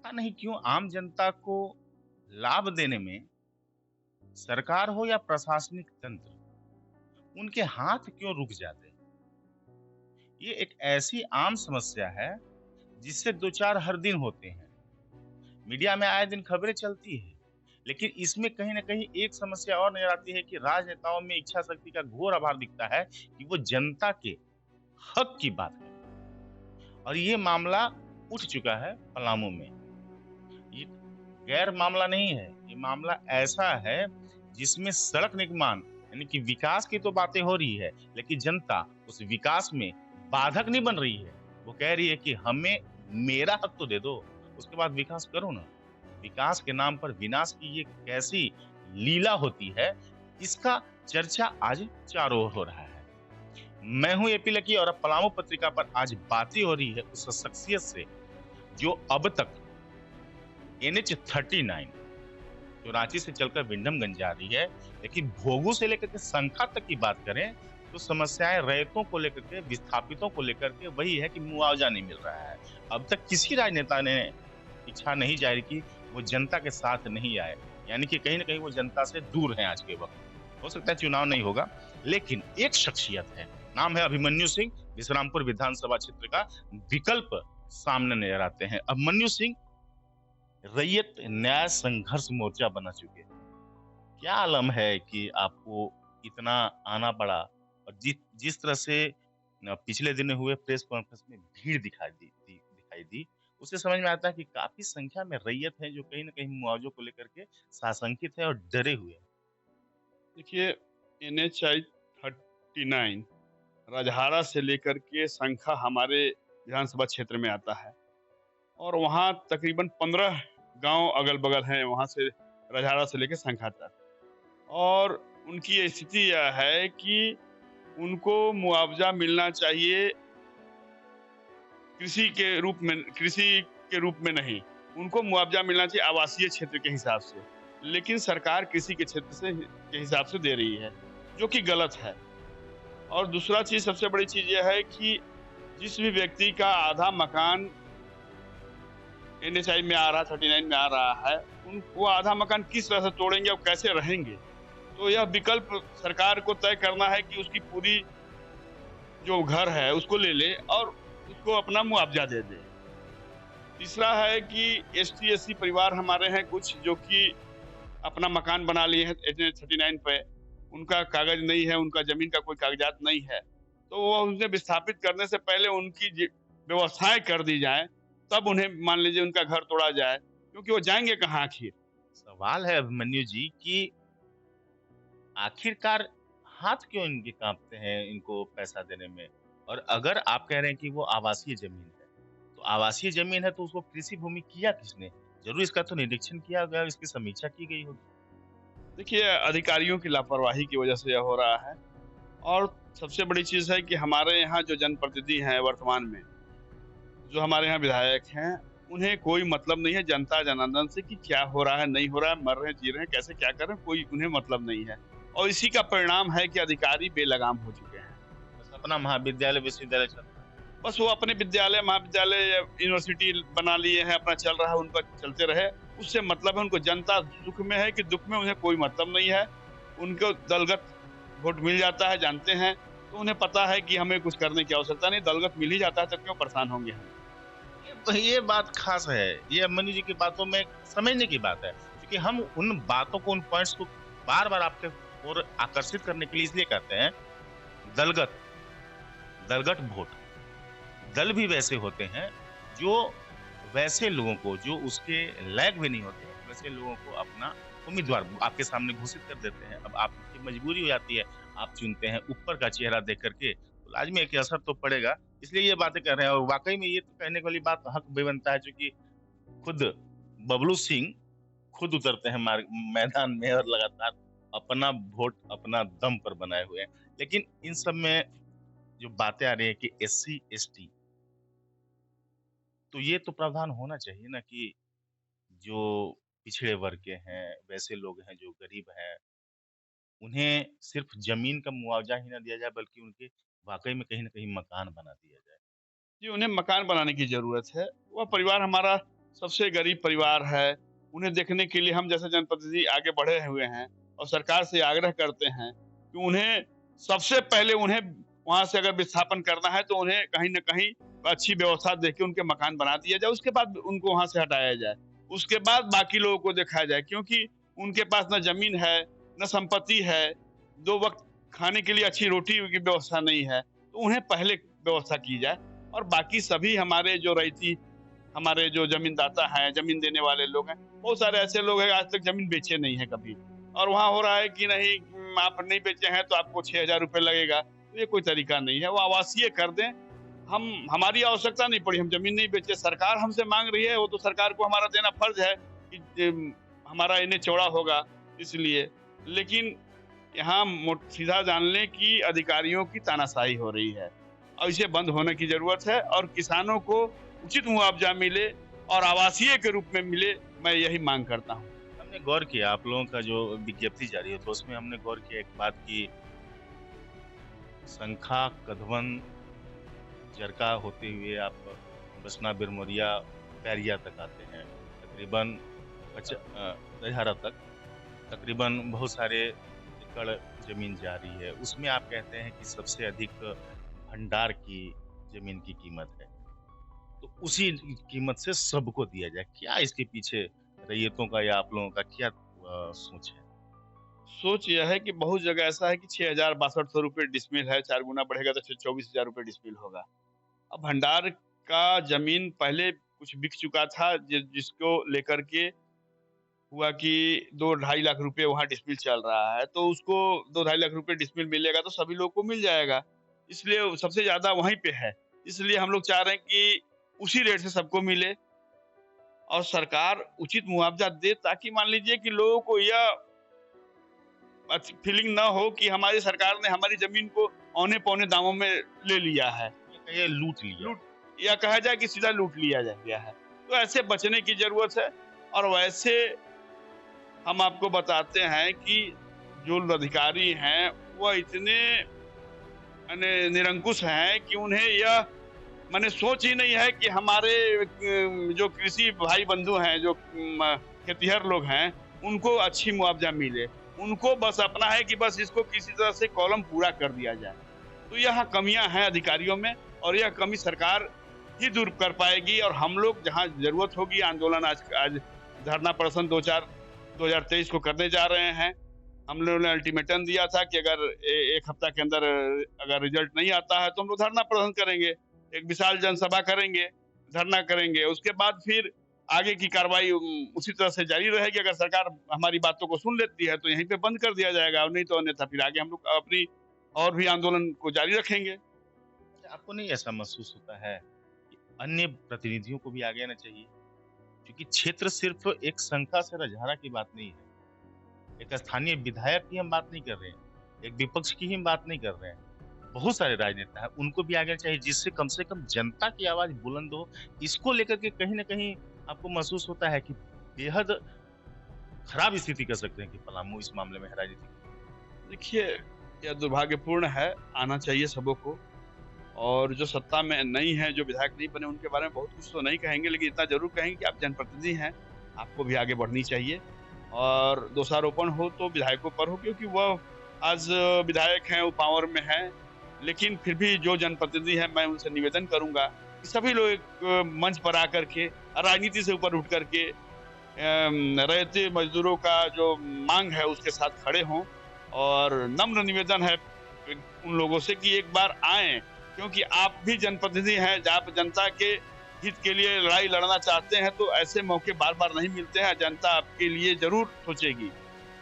पता नहीं क्यों आम जनता को लाभ देने में सरकार हो या प्रशासनिक तंत्र, उनके हाथ क्यों रुक जाते हैं? ये एक ऐसी आम समस्या है जिससे 2-4 हर दिन होते हैं। मीडिया में आए दिन खबरें चलती है, लेकिन इसमें कहीं न कहीं एक समस्या और नज़र आती है कि राजनेताओं में इच्छा शक्ति का घोर अभाव दिखता है कि वो जनता के हक की बात करें। और ये मामला उठ चुका है पलामू में। ये गैर मामला नहीं है, ये मामला ऐसा है जिसमें सड़क निर्माण यानी कि विकास की तो बातें हो रही है, लेकिन जनता उस विकास में बाधक नहीं बन रही है। वो कह रही है कि हमें मेरा हक तो दे दो, उसके बाद विकास करो ना। विकास के नाम पर विनाश की ये कैसी लीला होती है, इसका चर्चा आज चारों ओर हो रहा है। मैं हूँ एपी लकी और अब पलामू पत्रिका पर आज बातें हो रही है उस शख्सियत से जो अब तक एनएच 39 जो रांची से चलकर विंडमगंज जा रही है, लेकिन भोगू से लेकर के संखा तक की बात करें तो समस्याएं रैयतों को लेकर के, विस्थापितों को लेकर के वही है कि मुआवजा नहीं मिल रहा है। अब तक किसी राजनेता ने इच्छा नहीं जाहिर की वो जनता के साथ नहीं आए, यानी कि कहीं न कहीं वो जनता से दूर हैं आज के वक़्त। हो सकता है चुनाव नहीं होगा, लेकिन एक शख्सियत है, नाम है अभिमन्यु सिंह, विश्रामपुर विधानसभा क्षेत्र का विकल्प सामने नज़र आते हैं। अभिमन्यु सिंह रैयत न्याय संघर्ष मोर्चा बना चुके हैं। क्या आलम है कि आपको इतना आना पड़ा और जिस तरह से पिछले दिनों हुए प्रेस कॉन्फ्रेंस में भीड़ दिखाई दी, उससे समझ में आता है कि काफ़ी संख्या में रैयत है जो कहीं न कहीं मुआवज़ों को लेकर के साशंकित है और डरे हुए हैं। देखिए, एनएचआई 39 रजहारा से लेकर के संखा हमारे विधानसभा क्षेत्र में आता है और वहाँ तकरीबन 15 गांव अगल-बगल हैं, वहाँ से रजहारा से लेके संखा तक। और उनकी ये स्थिति यह है कि उनको मुआवजा मिलना चाहिए कृषि के रूप में नहीं, उनको मुआवजा मिलना चाहिए आवासीय क्षेत्र के हिसाब से। लेकिन सरकार कृषि के क्षेत्र से के हिसाब से दे रही है, जो कि गलत है। और दूसरा चीज़ सबसे बड़ी चीज़ ये है कि जिस भी व्यक्ति का आधा मकान एनएचआई में आ रहा है, 39 में आ रहा है, वो आधा मकान किस तरह से तोड़ेंगे और कैसे रहेंगे? तो यह विकल्प सरकार को तय करना है कि उसकी पूरी जो घर है उसको ले ले और उसको अपना मुआवजा दे दे। तीसरा है कि एसटी-एससी परिवार हमारे हैं कुछ जो कि अपना मकान बना लिए हैं एनएच 39 पे, उनका कागज़ नहीं है, उनका ज़मीन का कोई कागज़ात नहीं है। तो वो उन्हें विस्थापित करने से पहले उनकी व्यवस्थाएँ कर दी जाएँ, तब उन्हें मान लीजिए उनका घर तोड़ा जाए, क्योंकि वो जाएँगे कहाँ आखिर? सवाल है अभिमन्यु जी कि आखिरकार हाथ क्यों इनके काँपते हैं इनको पैसा देने में? और अगर आप कह रहे हैं कि वो आवासीय ज़मीन है, तो आवासीय ज़मीन है तो उसको कृषि भूमि किया किसने? ज़रूर इसका तो निरीक्षण किया होगा, इसकी समीक्षा की गई होगी। देखिए, अधिकारियों की लापरवाही की वजह से यह हो रहा है और सबसे बड़ी चीज़ है कि हमारे यहाँ जो जनप्रतिनिधि हैं वर्तमान में, जो हमारे यहाँ विधायक हैं, उन्हें कोई मतलब नहीं है जनता-जनार्दन से कि क्या हो रहा है, नहीं हो रहा है, मर रहे हैं, जी रहे हैं, कैसे क्या कर रहे हैं, कोई उन्हें मतलब नहीं है। और इसी का परिणाम है कि अधिकारी बेलगाम हो चुके हैं। बस अपना महाविद्यालय, विश्वविद्यालय चल रहा है। बस वो अपने विद्यालय, महाविद्यालय या यूनिवर्सिटी बना लिए हैं, अपना चल रहा है, उनका चलते रहे। उससे मतलब है उनको जनता सुख में है कि दुःख में उन्हें कोई मतलब नहीं है। उनको दलगत वोट मिल जाता है, जानते हैं, तो उन्हें पता है कि हमें कुछ करने की आवश्यकता नहीं, दलगत मिल ही जाता है, तो क्यों परेशान होंगे हम? ये बात ख़ास है। ये अभिमन्यु जी की बातों में समझने की बात है, क्योंकि हम उन बातों को, उन पॉइंट्स को बार-बार आपके ओर आकर्षित करने के लिए इसलिए कहते हैं, दलगत दलगत वोट। दल भी वैसे होते हैं जो वैसे लोगों को जो उसके लायक भी नहीं होते, वैसे लोगों को अपना उम्मीदवार आपके सामने घोषित कर देते हैं। अब आपकी मजबूरी हो जाती है, आप चुनते हैं ऊपर का चेहरा देख कर के, तो लाज़मी है कि असर तो पड़ेगा। इसलिए ये बातें कर रहे हैं और वाक़ई में ये तो कहने वाली बात हक़ भी बनता है चूँकि खुद बबलू सिंह खुद उतरते हैं मैदान में और लगातार अपना वोट अपना दम पर बनाए हुए हैं। लेकिन इन सब में जो बातें आ रही हैं कि एससी, एसटी तो ये तो प्रावधान होना चाहिए ना कि जो पिछड़े वर्ग के हैं, वैसे लोग हैं जो गरीब हैं, उन्हें सिर्फ़ ज़मीन का मुआवज़ा ही ना दिया जाए बल्कि उनके वाक़ई में कहीं मकान बना दिया जाए। जी, उन्हें मकान बनाने की ज़रूरत है। वह परिवार हमारा सबसे गरीब परिवार है, उन्हें देखने के लिए हम जैसे जनप्रतिनिधि आगे बढ़े हुए हैं और सरकार से आग्रह करते हैं कि उन्हें सबसे पहले उन्हें वहाँ से अगर विस्थापन करना है तो उन्हें कहीं न कहीं अच्छी व्यवस्था देके उनके मकान बना दिया जाए, उसके बाद उनको वहाँ से हटाया जाए। उसके बाद बाकी लोगों को देखा जाए क्योंकि उनके पास ना ज़मीन है, ना संपत्ति है, 2 वक़्त खाने के लिए अच्छी रोटी की व्यवस्था नहीं है, तो उन्हें पहले व्यवस्था की जाए और बाकी सभी हमारे जो रईती हमारे जो ज़मीनदाता हैं, ज़मीन देने वाले लोग हैं, बहुत सारे ऐसे लोग हैं आज तक ज़मीन बेचे नहीं हैं कभी। और वहाँ हो रहा है कि नहीं आप नहीं बेचे हैं तो आपको 6,000 रुपए लगेगा। तो ये कोई तरीका नहीं है, वो आवासीय कर दें। हम हमारी आवश्यकता नहीं पड़ी, हम ज़मीन नहीं बेचे, सरकार हमसे माँग रही है, वो तो सरकार को हमारा देना फ़र्ज़ है कि हमारा एनएच चौड़ा होगा इसलिए। लेकिन यहाँ सीधा जान लें कि अधिकारियों की तानाशाही हो रही है और इसे बंद होने की ज़रूरत है और किसानों को उचित मुआवजा मिले और आवासीय के रूप में मिले, मैं यही माँग करता हूँ। हमने गौर किया आप लोगों का जो विज्ञप्ति जारी है तो उसमें हमने गौर किया एक बात की शंखा, कधवन, जरका होते हुए आप बसना, बिरमोरिया, पैरिया तक आते हैं। तकरीबन दशहरा तक तकरीबन बहुत सारे एकड़ ज़मीन जा रही है। उसमें आप कहते हैं कि सबसे अधिक भंडार की ज़मीन की कीमत है। तो उसी कीमत से सबको दिया जाए। क्या इसके पीछे रैयतों का या आप लोगों का क्या सोच है? सोच यह है कि बहुत जगह ऐसा है कि 6,062 रुपए डिसमिल है, 4 गुना बढ़ेगा तो 24,000 रुपए डिसमिल होगा। अब भंडार का ज़मीन पहले कुछ बिक चुका था जिसको लेकर के हुआ कि 2 ढाई लाख रुपए वहाँ डिसमिल चल रहा है, तो उसको 2 ढाई लाख रुपए डिसमिल मिलेगा तो सभी लोग को मिल जाएगा। इसलिए वो सबसे ज़्यादा वहीं पे है। इसलिए हम लोग चाह रहे हैं कि उसी रेट से सबको मिले और सरकार उचित मुआवज़ा दे ताकि मान लीजिए कि लोगों को यह फीलिंग ना हो कि हमारी सरकार ने हमारी ज़मीन को औने-पौने दामों में ले लिया है। ये कहिए लूट लिया। लूट या कहा जाए कि सीधा लूट लिया जा गया है। तो ऐसे बचने की ज़रूरत है और वैसे हम आपको बताते हैं कि जो अधिकारी हैं, वह इतने माने निरंकुश हैं कि उन्हें यह माने सोच ही नहीं है कि हमारे जो कृषि भाई बंधु हैं, जो खेतिहर लोग हैं, उनको अच्छी मुआवज़ा मिले। उनको बस अपना है कि बस इसको किसी तरह से कॉलम पूरा कर दिया जाए। तो यहाँ कमियाँ हैं अधिकारियों में और यह कमी सरकार ही दूर कर पाएगी और हम लोग जहाँ ज़रूरत होगी आंदोलन आज धरना प्रदर्शन 2023 को करने जा रहे हैं। हम लोगों ने अल्टीमेटम दिया था कि अगर 1 हफ्ता के अंदर अगर रिजल्ट नहीं आता है तो हम लोग धरना प्रदर्शन करेंगे। एक विशाल जनसभा करेंगे, धरना करेंगे। उसके बाद फिर आगे की कार्रवाई उसी तरह से जारी रहेगी। अगर सरकार हमारी बातों को सुन लेती है तो यहीं पे बंद कर दिया जाएगा और नहीं तो अन्यथा फिर आगे हम लोग अपनी और भी आंदोलन को जारी रखेंगे। अच्छा, आपको नहीं ऐसा महसूस होता है कि अन्य प्रतिनिधियों को भी आगे आना चाहिए? क्योंकि क्षेत्र सिर्फ़ एक शंखा से रजहारा की बात नहीं है। एक स्थानीय विधायक की हम बात नहीं कर रहे हैं, एक विपक्ष की ही हम बात नहीं कर रहे हैं। बहुत सारे राजनेता हैं, उनको भी आगे चाहिए जिससे कम से कम जनता की आवाज़ बुलंद हो। इसको लेकर के कहीं न कहीं आपको महसूस होता है कि बेहद खराब स्थिति कह सकते हैं कि पलामू इस मामले में है राजनीतिक। देखिए, यह दुर्भाग्यपूर्ण है, आना चाहिए सबों को और जो सत्ता में नहीं है, जो विधायक नहीं बने, उनके बारे में बहुत कुछ तो नहीं कहेंगे, लेकिन इतना ज़रूर कहेंगे कि आप जनप्रतिनिधि हैं, आपको भी आगे बढ़नी चाहिए और दोषारोपण हो तो विधायकों पर हो क्योंकि वह आज विधायक हैं, वो पावर में हैं। लेकिन फिर भी जो जनप्रतिनिधि हैं, मैं उनसे निवेदन करूँगा कि सभी लोग एक मंच पर आकर के राजनीति से ऊपर उठ कर के रैयती मज़दूरों का जो माँग है, उसके साथ खड़े हों और नम्र निवेदन है उन लोगों से कि एक बार आएँ, क्योंकि आप भी जनप्रतिनिधि हैं, आप जनता के हित के लिए लड़ाई लड़ना चाहते हैं, तो ऐसे मौके बार-बार नहीं मिलते हैं, जनता आपके लिए ज़रूर सोचेगी।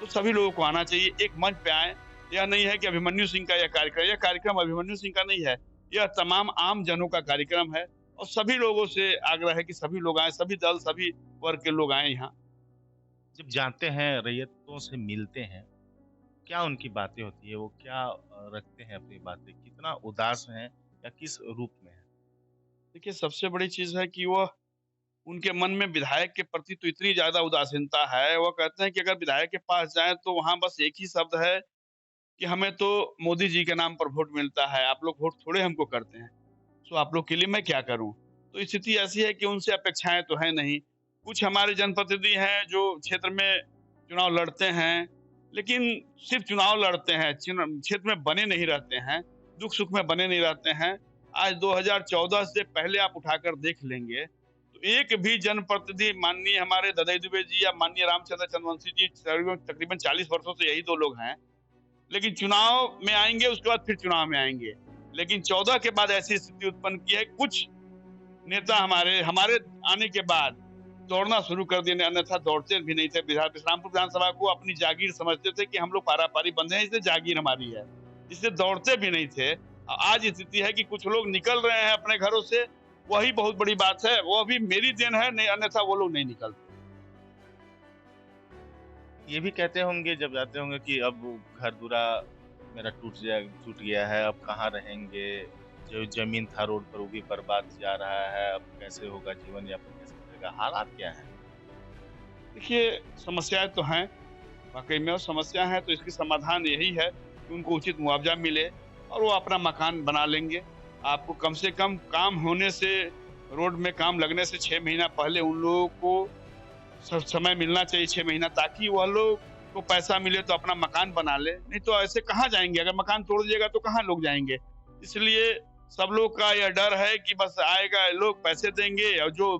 तो सभी लोगों को आना चाहिए, एक मंच पे आएँ। यह नहीं है कि अभिमन्यु सिंह का यह कार्यक्रम अभिमन्यु सिंह का नहीं है, यह तमाम आम जनों का कार्यक्रम है और सभी लोगों से आग्रह है कि सभी लोग आएँ, सभी दल, सभी वर्ग के लोग आएँ यहाँ। जब जाते हैं, रैयतों से मिलते हैं, क्या उनकी बातें होती है? वो क्या रखते हैं अपनी बातें? कितना उदास हैं या किस रूप में हैं? देखिए, सबसे बड़ी चीज़ है कि वह उनके मन में विधायक के प्रति तो इतनी ज़्यादा उदासीनता है, वो कहते हैं कि अगर विधायक के पास जाएँ तो वहाँ बस एक ही शब्द है कि हमें तो मोदी जी के नाम पर वोट मिलता है, आप लोग वोट थोड़े हमको करते हैं, सो आप लोग के लिए मैं क्या करूँ? तो स्थिति ऐसी है कि उनसे अपेक्षाएँ तो हैं नहीं। कुछ हमारे जनप्रतिनिधि हैं जो क्षेत्र में चुनाव लड़ते हैं, लेकिन सिर्फ चुनाव लड़ते हैं, क्षेत्र में बने नहीं रहते हैं, दुख सुख में बने नहीं रहते हैं। आज 2014 से पहले आप उठाकर देख लेंगे तो एक भी जनप्रतिनिधि, माननीय हमारे ददई दुबे जी या माननीय रामचंद्र चंद्रवंशी जी, तकरीबन 40 वर्षों से यही दो लोग हैं, लेकिन चुनाव में आएंगे, उसके बाद फिर चुनाव में आएंगे। लेकिन 14 के बाद ऐसी स्थिति उत्पन्न की है, कुछ नेता हमारे हमारे आने के बाद दौड़ना शुरू कर दिए, अन्यथा दौड़ते भी नहीं थे। विश्रामपुर विधानसभा को अपनी जागीर समझते थे कि हम लोग पारा-पारी बंधे हैं, इसलिए जागीर हमारी है। इसलिए दौड़ते भी नहीं थे। आज स्थिति है कि कुछ लोग निकल रहे हैं अपने घरों से, वही बहुत बड़ी बात है। वो भी मेरी देन है, नहीं अन्यथा वो लोग नहीं निकलते। ये भी कहते होंगे जब जाते होंगे कि अब घर-दुरा मेरा टूट गया है, अब कहाँ रहेंगे? जो ज़मीन था रोड पर वो भी बर्बाद जा रहा है, अब कैसे होगा जीवन यापन कैसे करेगा? हालात क्या हैं? देखिए, समस्याएँ तो हैं, वाक़ई में, और समस्या है तो इसकी समाधान यही है कि उनको उचित मुआवज़ा मिले और वो अपना मकान बना लेंगे। आपको कम से कम काम होने से, रोड में काम लगने से 6 महीना पहले उन लोगों को समय मिलना चाहिए, 6 महीना, ताकि वह लोग को पैसा मिले तो अपना मकान बना ले। नहीं तो ऐसे कहाँ जाएँगे? अगर मकान तोड़ दिएगा तो कहाँ लोग जाएँगे? इसलिए सब लोग का यह डर है कि बस आएगा, लोग पैसे देंगे और जो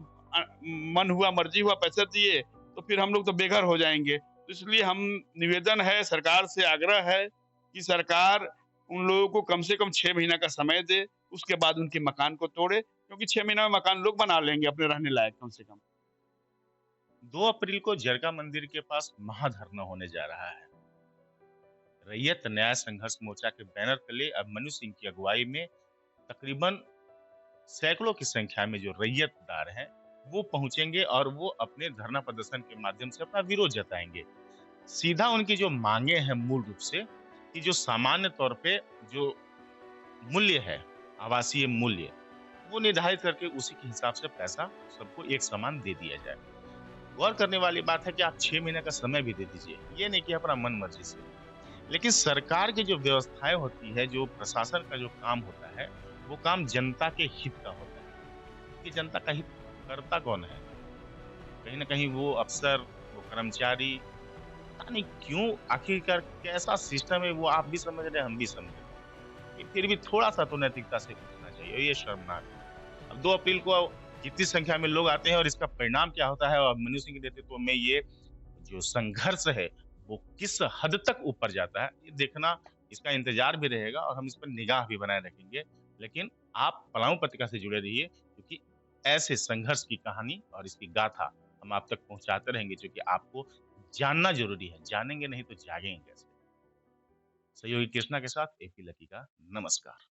मन हुआ, मर्ज़ी हुआ पैसे दिए, तो फिर हम लोग तो बेघर हो जाएँगे। तो इसलिए हम, निवेदन है, सरकार से आग्रह है कि सरकार उन लोगों को कम से कम 6 महीना का समय दे, उसके बाद उनके मकान को तोड़े, क्योंकि 6 महीना में मकान लोग बना लेंगे अपने रहने लायक कम से कम। 2 अप्रैल को जरगा मंदिर के पास महाधरना होने जा रहा है। रैयत न्याय संघर्ष मोर्चा के बैनर तले अभिमन्यु सिंह की अगुवाई में तकरीबन सैकड़ों की संख्या में जो रैयतदार हैं, वो पहुंचेंगे और वो अपने धरना प्रदर्शन के माध्यम से अपना विरोध जताएंगे। सीधा उनकी जो मांगे हैं मूल रूप से कि जो सामान्य तौर पे जो मूल्य है, आवासीय मूल्य, वो निर्धारित करके उसी के हिसाब से पैसा सबको एक समान दे दिया जाए। गौर करने वाली बात है कि आप 6 महीने का समय भी दे दीजिए, ये नहीं कि अपना मन मर्जी से। लेकिन सरकार की जो व्यवस्थाएं होती है, जो प्रशासन का जो काम होता है, वो काम जनता के हित का होता है कि जनता का हित करता कौन है? कहीं न कहीं वो अफ़सर, वो कर्मचारी, पता नहीं क्यों, आखिरकार कैसा सिस्टम है वो आप भी समझ रहे हैं, हम भी समझ रहे हैं। कि फिर भी थोड़ा-सा तो नैतिकता से उठना चाहिए, ये शर्मनाक है। अब 2 अप्रैल को कितनी संख्या में लोग आते हैं और इसका परिणाम क्या होता है, और अभिमन्यु सिंह के नेतृत्व में ये जो संघर्ष है, वो किस हद तक ऊपर जाता है, ये देखना, इसका इंतज़ार भी रहेगा और हम इस पर निगाह भी बनाए रखेंगे। लेकिन आप पलामू पत्रिका से जुड़े रहिए, क्योंकि ऐसे संघर्ष की कहानी और इसकी गाथा हम आप तक पहुँचाते रहेंगे, जो कि आपको जानना ज़रूरी है। जानेंगे नहीं तो जागेंगे कैसे? सहयोगी कृष्णा के साथ एपी लकी का नमस्कार।